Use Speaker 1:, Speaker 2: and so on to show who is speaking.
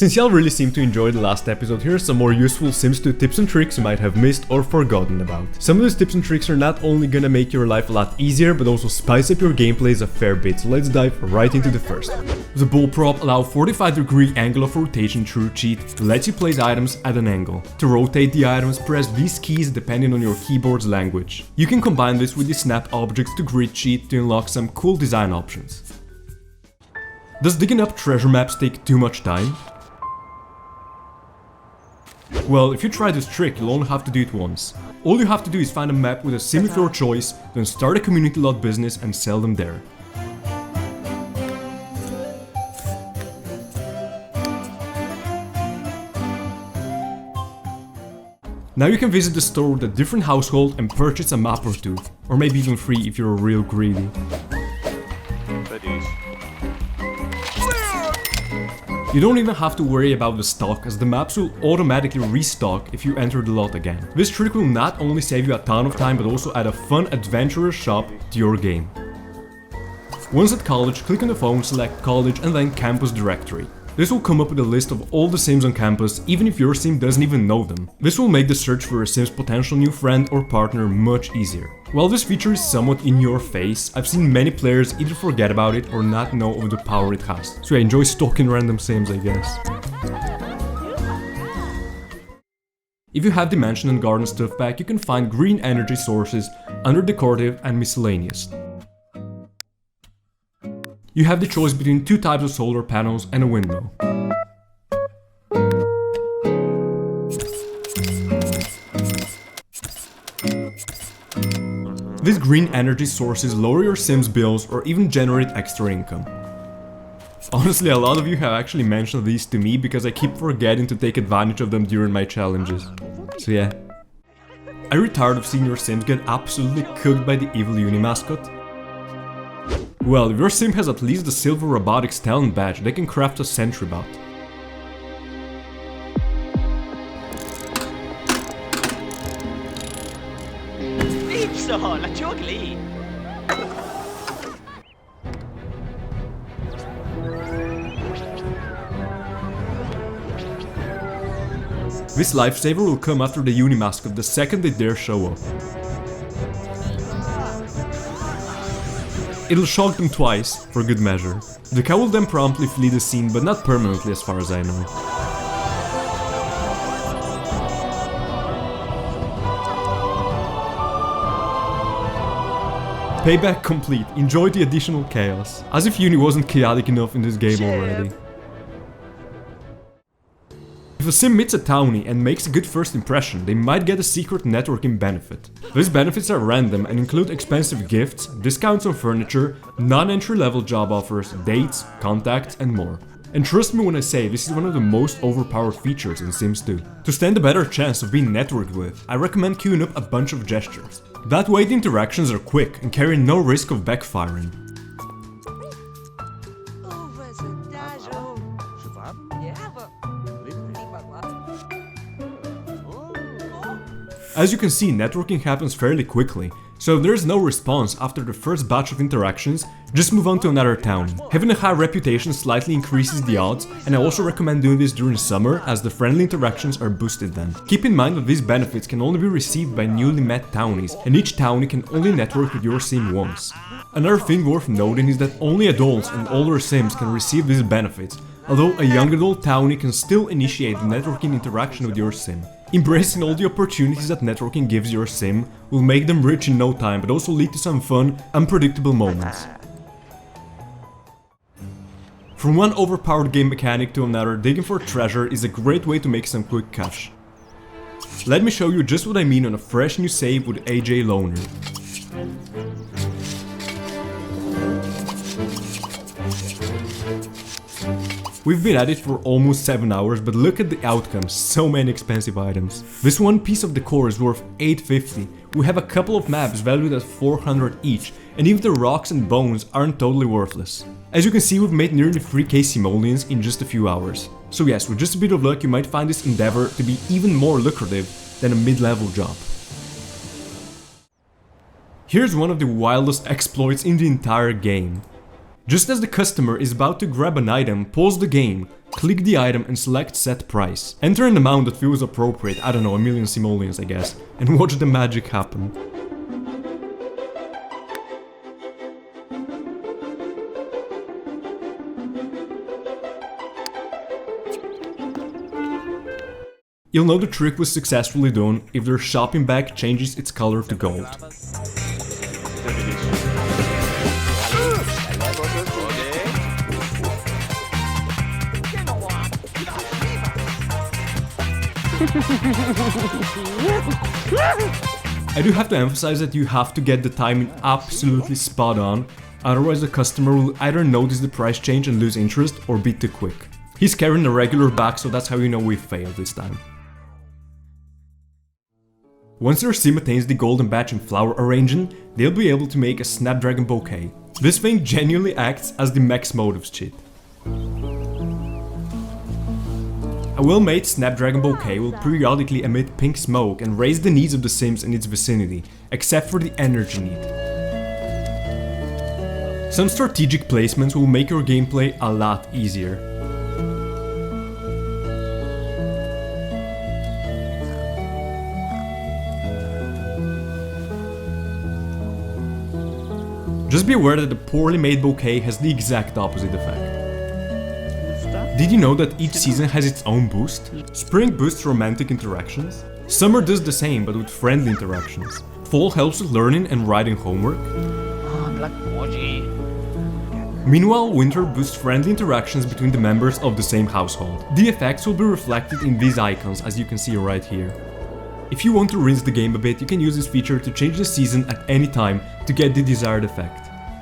Speaker 1: Since y'all really seem to enjoy the last episode, here are some more useful Sims 2 tips and tricks you might have missed or forgotten about. Some of these tips and tricks are not only gonna make your life a lot easier, but also spice up your gameplays a fair bit, so let's dive right into the first. The bull prop allows 45-degree angle of rotation through cheat to let you place items at an angle. To rotate the items, press these keys depending on your keyboard's language. You can combine this with the snap objects to grid cheat to unlock some cool design options. Does digging up treasure maps take too much time? Well, if you try this trick, you'll only have to do it once. All you have to do is find a map with a sim of your choice, then start a community lot business and sell them there. Now you can visit the store with a different household and purchase a map or two, or maybe even 3 if you're real greedy. You don't even have to worry about the stock, as the maps will automatically restock if you enter the lot again. This trick will not only save you a ton of time, but also add a fun adventurous shop to your game. Once at college, click on the phone, select college and then campus directory. This will come up with a list of all the sims on campus, even if your sim doesn't even know them. This will make the search for a sim's potential new friend or partner much easier. While this feature is somewhat in your face, I've seen many players either forget about it or not know of the power it has. So I enjoy stalking random sims, I guess. If you have the mansion and garden stuff pack, you can find green energy sources under decorative and miscellaneous. You have the choice between 2 types of solar panels and a window. These green energy sources lower your sim's bills or even generate extra income. Honestly, a lot of you have actually mentioned these to me because I keep forgetting to take advantage of them during my challenges. So yeah. Are you tired of seeing your sims get absolutely cooked by the evil uni mascot? Well, if your sim has at least the silver robotics talent badge, they can craft a sentry bot. This lifesaver will come after the uni mascot the second they dare show up. It'll shock them twice, for good measure. The cow will then promptly flee the scene, but not permanently as far as I know. Payback complete, enjoy the additional chaos. As if uni wasn't chaotic enough in this game already. If a sim meets a townie and makes a good first impression, they might get a secret networking benefit. These benefits are random and include expensive gifts, discounts on furniture, non-entry level job offers, dates, contacts and more. And trust me when I say this is one of the most overpowered features in Sims 2. To stand a better chance of being networked with, I recommend queuing up a bunch of gestures. That way the interactions are quick and carry no risk of backfiring. As you can see, networking happens fairly quickly, so if there's no response after the first batch of interactions, just move on to another town. Having a high reputation slightly increases the odds, and I also recommend doing this during summer as the friendly interactions are boosted then. Keep in mind that these benefits can only be received by newly met townies, and each townie can only network with your sim once. Another thing worth noting is that only adults and older sims can receive these benefits, although a young adult townie can still initiate the networking interaction with your sim. Embracing all the opportunities that networking gives your sim will make them rich in no time, but also lead to some fun, unpredictable moments. From one overpowered game mechanic to another, digging for treasure is a great way to make some quick cash. Let me show you just what I mean on a fresh new save with AJ Loner. We've been at it for almost 7 hours, but look at the outcome, so many expensive items. This one piece of decor is worth $850, we have a couple of maps valued at $400 each, and even the rocks and bones aren't totally worthless. As you can see, we've made nearly 3k simoleons in just a few hours. So yes, with just a bit of luck you might find this endeavor to be even more lucrative than a mid-level job. Here's one of the wildest exploits in the entire game. Just as the customer is about to grab an item, pause the game, click the item and select set price. Enter an amount that feels appropriate, I don't know, a million simoleons I guess, and watch the magic happen. You'll know the trick was successfully done if their shopping bag changes its color to gold. I do have to emphasize that you have to get the timing absolutely spot on, otherwise the customer will either notice the price change and lose interest or be too quick. He's carrying a regular bag, so that's how you know we failed this time. Once their sim attains the golden badge and flower arranging, they'll be able to make a Snapdragon Bouquet. This thing genuinely acts as the max motives cheat. A well-made Snapdragon Bouquet will periodically emit pink smoke and raise the needs of the sims in its vicinity, except for the energy need. Some strategic placements will make your gameplay a lot easier. Just be aware that the poorly made bouquet has the exact opposite effect. Did you know that each season has its own boost? Spring boosts romantic interactions. Summer does the same but with friendly interactions. Fall helps with learning and writing homework. Meanwhile, winter boosts friendly interactions between the members of the same household. The effects will be reflected in these icons, as you can see right here. If you want to rinse the game a bit, you can use this feature to change the season at any time to get the desired effect.